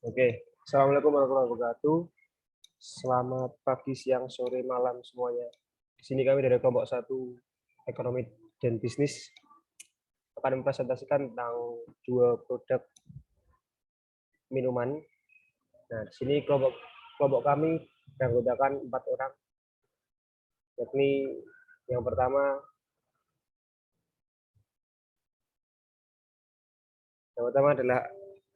Oke, Assalamualaikum warahmatullahi wabarakatuh. Selamat pagi, siang, sore, malam semuanya. Di sini kami dari kelompok 1 Ekonomi dan Bisnis akan mempresentasikan tentang 2 produk minuman. Nah, di sini kelompok kami beranggotakan 4 orang, yakni yang pertama adalah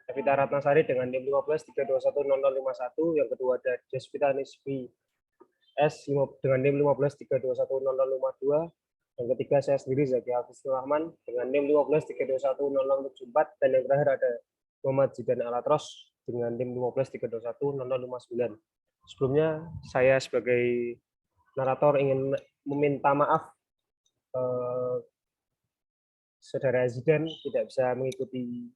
Evita Ratnasari dengan NIM 15321051, yang kedua ada Desvita Nisbi S dengan NIM 15321052, yang ketiga saya sendiri Zaki Hafiz Rahman dengan NIM 15321074, dan yang terakhir ada Muhammad Zidan Alatros dengan NIM 15321059. Sebelumnya saya sebagai narator ingin meminta maaf Saudara Zidan tidak bisa mengikuti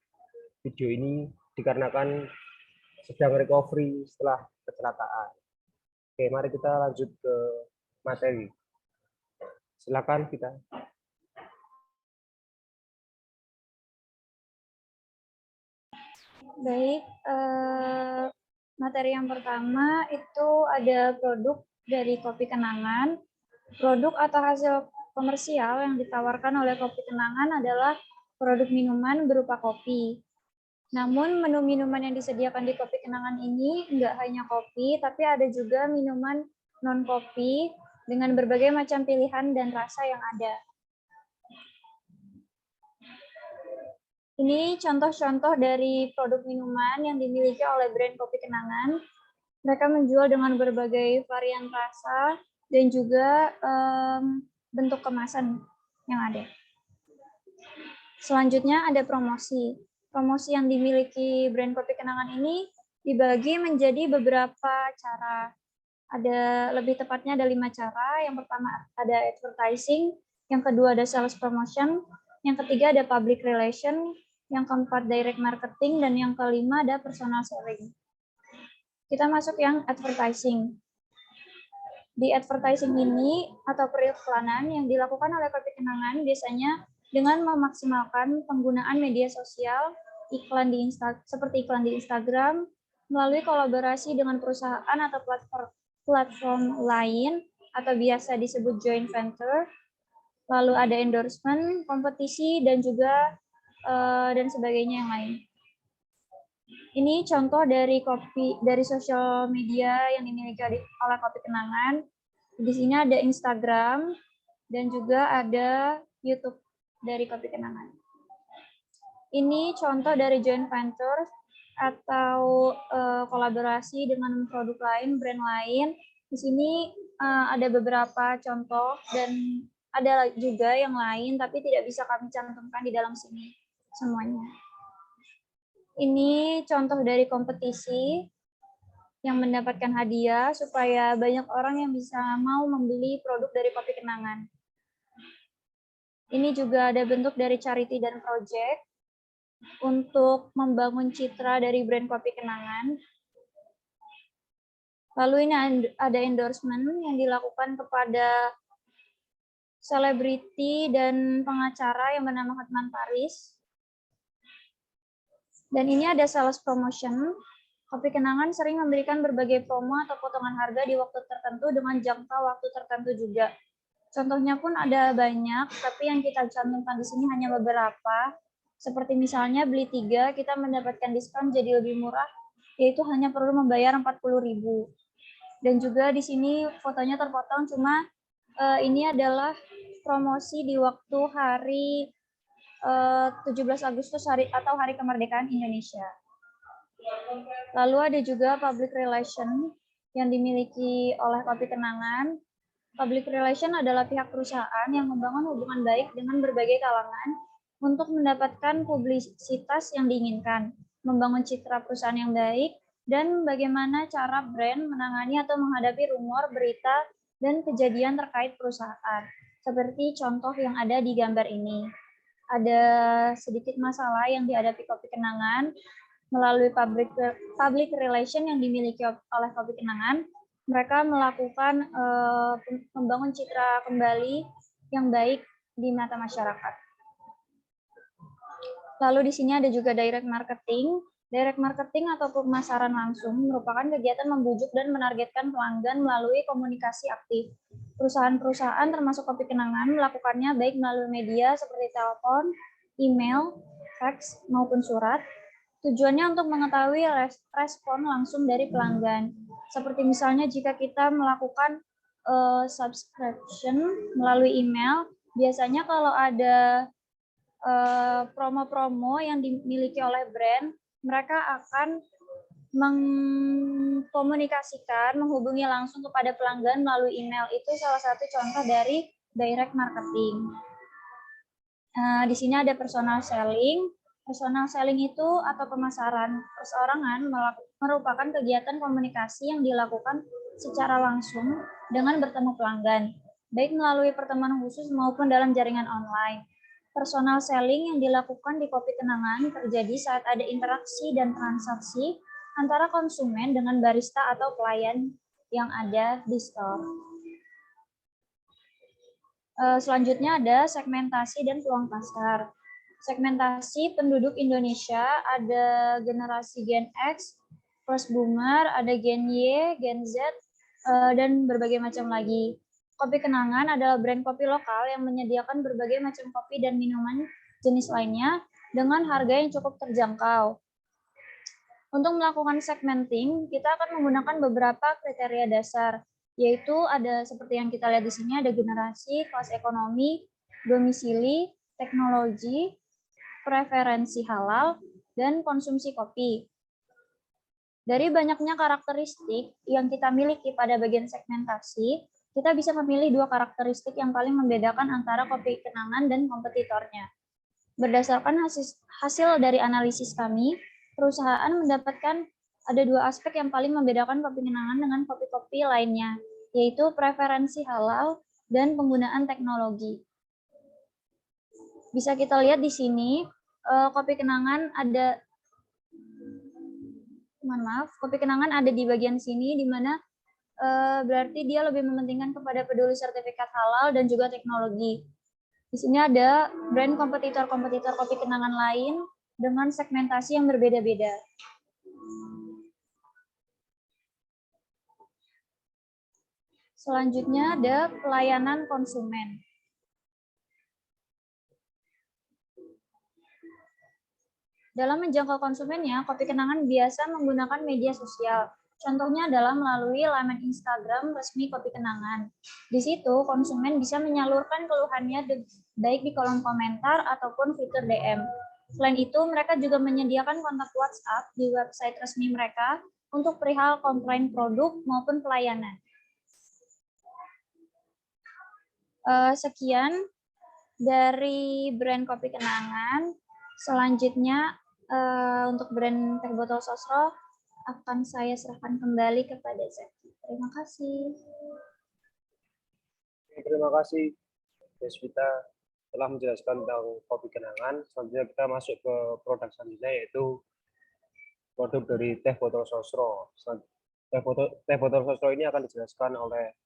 video ini dikarenakan sedang recovery setelah kecelakaan. Oke, mari kita lanjut ke materi. Silakan kita. Baik, materi yang pertama itu ada produk dari Kopi Kenangan. Produk atau hasil komersial yang ditawarkan oleh Kopi Kenangan adalah produk minuman berupa kopi. Namun menu minuman yang disediakan di Kopi Kenangan ini enggak hanya kopi, tapi ada juga minuman non-kopi dengan berbagai macam pilihan dan rasa yang ada. Ini contoh-contoh dari produk minuman yang dimiliki oleh brand Kopi Kenangan. Mereka menjual dengan berbagai varian rasa dan juga bentuk kemasan yang ada. Selanjutnya ada promosi. Promosi yang dimiliki brand Kopi Kenangan ini dibagi menjadi beberapa cara. Lebih tepatnya ada 5 cara. Yang pertama ada advertising, yang kedua ada sales promotion, yang ketiga ada public relation, yang keempat direct marketing, dan yang kelima ada personal selling. Kita masuk yang advertising. Di advertising ini atau periklanan yang dilakukan oleh Kopi Kenangan biasanya dengan memaksimalkan penggunaan media sosial, seperti iklan di Instagram, melalui kolaborasi dengan perusahaan atau platform lain atau biasa disebut joint venture, lalu ada endorsement, kompetisi, dan juga dan sebagainya yang lain. Ini contoh dari sosial media yang dimiliki oleh Kopi Kenangan. Di sini ada Instagram dan juga ada YouTube dari Kopi Kenangan. Ini contoh dari joint venture atau kolaborasi dengan produk lain, brand lain. Di sini ada beberapa contoh dan ada juga yang lain, tapi tidak bisa kami cantumkan di dalam sini semuanya. Ini contoh dari kompetisi yang mendapatkan hadiah supaya banyak orang yang bisa mau membeli produk dari Kopi Kenangan. Ini juga ada bentuk dari charity dan project untuk membangun citra dari brand Kopi Kenangan. Lalu ini ada endorsement yang dilakukan kepada selebriti dan pengacara yang bernama Hotman Paris. Dan ini ada sales promotion. Kopi Kenangan sering memberikan berbagai promo atau potongan harga di waktu tertentu dengan jangka waktu tertentu juga. Contohnya pun ada banyak, tapi yang kita cantumkan di sini hanya beberapa. Seperti misalnya beli 3, kita mendapatkan diskon jadi lebih murah, yaitu hanya perlu membayar 40.000. Dan juga di sini fotonya terpotong, cuma ini adalah promosi di waktu hari 17 Agustus atau Hari Kemerdekaan Indonesia. Lalu ada juga public relation yang dimiliki oleh Kopi Kenangan. Public relation adalah pihak perusahaan yang membangun hubungan baik dengan berbagai kalangan untuk mendapatkan publisitas yang diinginkan, membangun citra perusahaan yang baik, dan bagaimana cara brand menangani atau menghadapi rumor, berita, dan kejadian terkait perusahaan. Seperti contoh yang ada di gambar ini. Ada sedikit masalah yang dihadapi Kopi Kenangan melalui public relation yang dimiliki oleh Kopi Kenangan. Mereka melakukan membangun citra kembali yang baik di mata masyarakat. Lalu di sini ada juga direct marketing. Direct marketing atau pemasaran langsung merupakan kegiatan membujuk dan menargetkan pelanggan melalui komunikasi aktif. Perusahaan-perusahaan termasuk Kopi Kenangan melakukannya baik melalui media seperti telepon, email, fax, maupun surat. Tujuannya untuk mengetahui respon langsung dari pelanggan. Seperti misalnya jika kita melakukan subscription melalui email, biasanya kalau ada promo-promo yang dimiliki oleh brand, mereka akan mengkomunikasikan, menghubungi langsung kepada pelanggan melalui email. Itu salah satu contoh dari direct marketing. Di sini ada personal selling. Personal selling itu atau pemasaran perseorangan merupakan kegiatan komunikasi yang dilakukan secara langsung dengan bertemu pelanggan, baik melalui pertemuan khusus maupun dalam jaringan online. Personal selling yang dilakukan di Kopi Kenangan terjadi saat ada interaksi dan transaksi antara konsumen dengan barista atau pelayan yang ada di store. Selanjutnya ada segmentasi dan peluang pasar. Segmentasi penduduk Indonesia ada generasi Gen X, First Boomer, ada Gen Y, Gen Z, dan berbagai macam lagi. Kopi Kenangan adalah brand kopi lokal yang menyediakan berbagai macam kopi dan minuman jenis lainnya dengan harga yang cukup terjangkau. Untuk melakukan segmenting, kita akan menggunakan beberapa kriteria dasar, yaitu ada seperti yang kita lihat di sini, ada generasi, kelas ekonomi, domisili, teknologi, preferensi halal, dan konsumsi kopi. Dari banyaknya karakteristik yang kita miliki pada bagian segmentasi, kita bisa memilih dua karakteristik yang paling membedakan antara Kopi Kenangan dan kompetitornya. Berdasarkan hasil dari analisis kami, perusahaan mendapatkan ada dua aspek yang paling membedakan Kopi Kenangan dengan kopi-kopi lainnya, yaitu preferensi halal dan penggunaan teknologi. Bisa kita lihat di sini, Kopi Kenangan ada, Kopi Kenangan ada di bagian sini, di mana berarti dia lebih mementingkan kepada peduli sertifikat halal dan juga teknologi. Di sini ada brand kompetitor-kompetitor Kopi Kenangan lain dengan segmentasi yang berbeda-beda. Selanjutnya ada pelayanan konsumen. Dalam menjangkau konsumennya, Kopi Kenangan biasa menggunakan media sosial. Contohnya adalah melalui laman Instagram resmi Kopi Kenangan. Di situ, konsumen bisa menyalurkan keluhannya baik di kolom komentar ataupun fitur DM. Selain itu, mereka juga menyediakan kontak WhatsApp di website resmi mereka untuk perihal komplain produk maupun pelayanan. Sekian dari brand Kopi Kenangan. Selanjutnya, untuk brand Teh Botol Sosro akan saya serahkan kembali kepada Zaki. Terima kasih. Terima kasih, Deswita, telah menjelaskan tentang Kopi Kenangan. Selanjutnya kita masuk ke produk selanjutnya, yaitu produk dari Teh Botol Sosro. Teh Botol Sosro ini akan dijelaskan oleh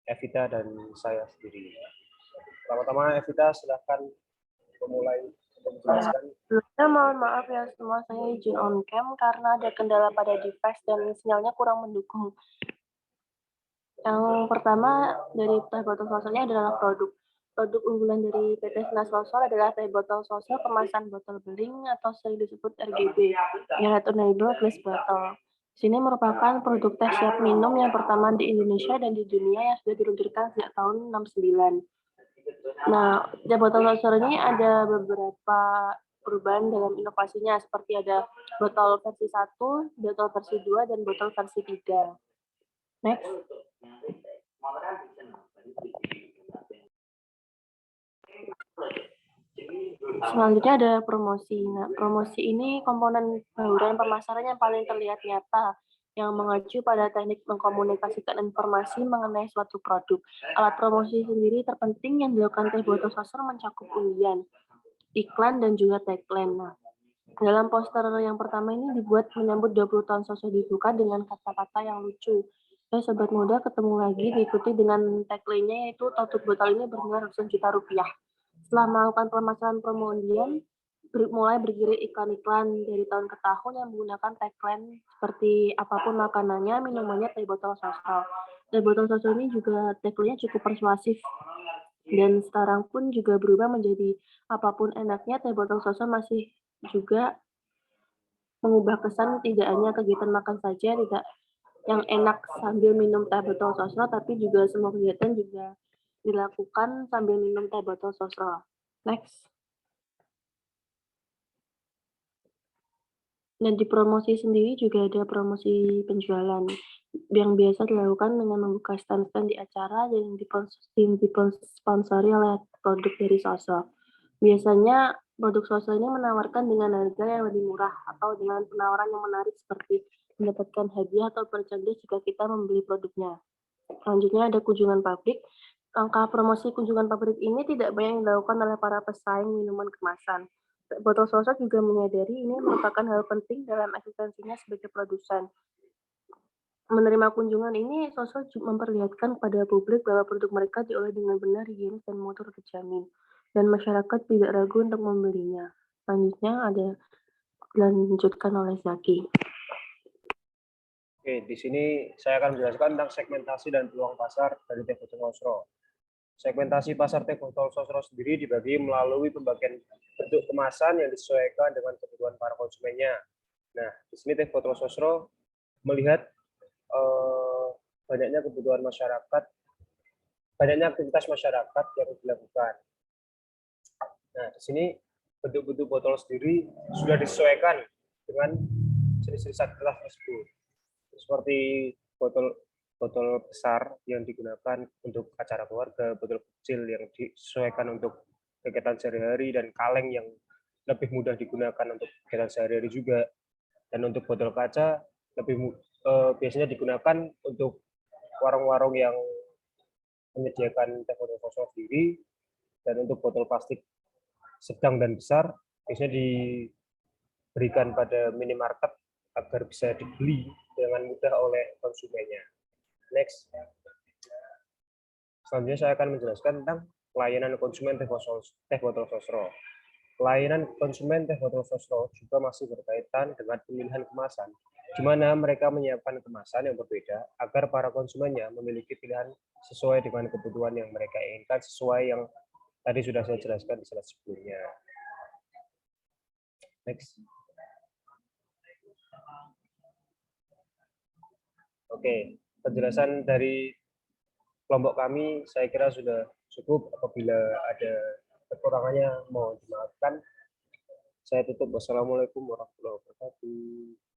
Evita dan saya sendiri. Pertama-tama, Evita, silahkan memulai untuk menjelaskan. Mohon maaf ya semua, saya izin on cam karena ada kendala pada device dan sinyalnya kurang mendukung. Yang pertama dari Teh Botol Sosronya adalah produk unggulan dari PT Senas Sosro adalah Teh Botol Sosro kemasan botol beling atau sering disebut RGB, yang returnable glass bottle. Sini merupakan produk teh siap minum yang pertama di Indonesia dan di dunia yang sudah diluncurkan sejak tahun 69. Nah, Teh Botol Sosro ini ada beberapa perubahan dalam inovasinya, seperti ada botol versi 1, botol versi 2, dan botol versi 3. Next. Selanjutnya ada promosi. Nah, promosi ini komponen bauran pemasaran yang paling terlihat nyata, yang mengacu pada teknik mengkomunikasikan informasi mengenai suatu produk. Alat promosi sendiri terpenting yang dilakukan Teh Botol Sosro mencakup undian, iklan, dan juga tagline. Nah, dalam poster yang pertama ini dibuat menyambut 20 tahun Sosro dibuka dengan kata-kata yang lucu. Sobat muda ketemu lagi, diikuti dengan tagline-nya yaitu tutup botol ini bernilai ratusan juta rupiah. Setelah melakukan pemasaran promo undian, mulai bergilir iklan-iklan dari tahun ke tahun yang menggunakan tagline seperti apapun makanannya, minumannya teh botol sosro. Teh botol sosro ini juga tagline-nya cukup persuasif dan sekarang pun juga berubah menjadi apapun enaknya teh botol sosro masih juga mengubah kesan tidak hanya kegiatan makan saja, tidak yang enak sambil minum teh botol sosro, tapi juga semua kegiatan juga dilakukan sambil minum teh botol sosro. Next. Dan di promosi sendiri juga ada promosi penjualan yang biasa dilakukan dengan membuka stand-stand di acara dan disponsori oleh produk dari sosok. Biasanya produk sosok ini menawarkan dengan harga yang lebih murah atau dengan penawaran yang menarik seperti mendapatkan hadiah atau merchandise jika kita membeli produknya. Selanjutnya ada kunjungan pabrik. Langkah promosi kunjungan pabrik ini tidak banyak dilakukan oleh para pesaing minuman kemasan. Botol sosok juga menyadari ini merupakan hal penting dalam eksistensinya sebagai produsen. Menerima kunjungan ini, sosok memperlihatkan kepada publik bahwa produk mereka diolah dengan benar, higienis, dan mutu terjamin. Dan masyarakat tidak ragu untuk membelinya. Selanjutnya ada dilanjutkan oleh Zaki. Oke, di sini saya akan menjelaskan tentang segmentasi dan peluang pasar dari teh botol sosro. Segmentasi pasar teh botol sosro sendiri dibagi melalui pembagian bentuk kemasan yang disesuaikan dengan kebutuhan para konsumennya. Nah, di sini teh botol sosro melihat banyaknya kebutuhan masyarakat, banyaknya aktivitas masyarakat yang dilakukan. Nah, di sini bentuk-bentuk botol sendiri sudah disesuaikan dengan jenis-jenis aktivitas tersebut. Seperti botol besar yang digunakan untuk acara keluarga, botol kecil yang disesuaikan untuk kegiatan sehari-hari, dan kaleng yang lebih mudah digunakan untuk kegiatan sehari-hari juga. Dan untuk botol kaca biasanya digunakan untuk warung-warung yang menyediakan teh botol kosong sendiri. Dan untuk botol plastik sedang dan besar biasanya diberikan pada minimarket agar bisa dibeli dengan mudah oleh konsumennya. Next. Selanjutnya saya akan menjelaskan tentang pelayanan konsumen teh botol sosro. Pelayanan konsumen teh botol sosro juga masih berkaitan dengan pemilihan kemasan, di mana mereka menyiapkan kemasan yang berbeda agar para konsumennya memiliki pilihan sesuai dengan kebutuhan yang mereka inginkan, sesuai yang tadi sudah saya jelaskan di slide sebelumnya. Next. Oke, penjelasan dari kelompok kami saya kira sudah cukup. Apabila ada kekurangannya mohon dimaafkan. Saya tutup. Wassalamualaikum warahmatullahi wabarakatuh.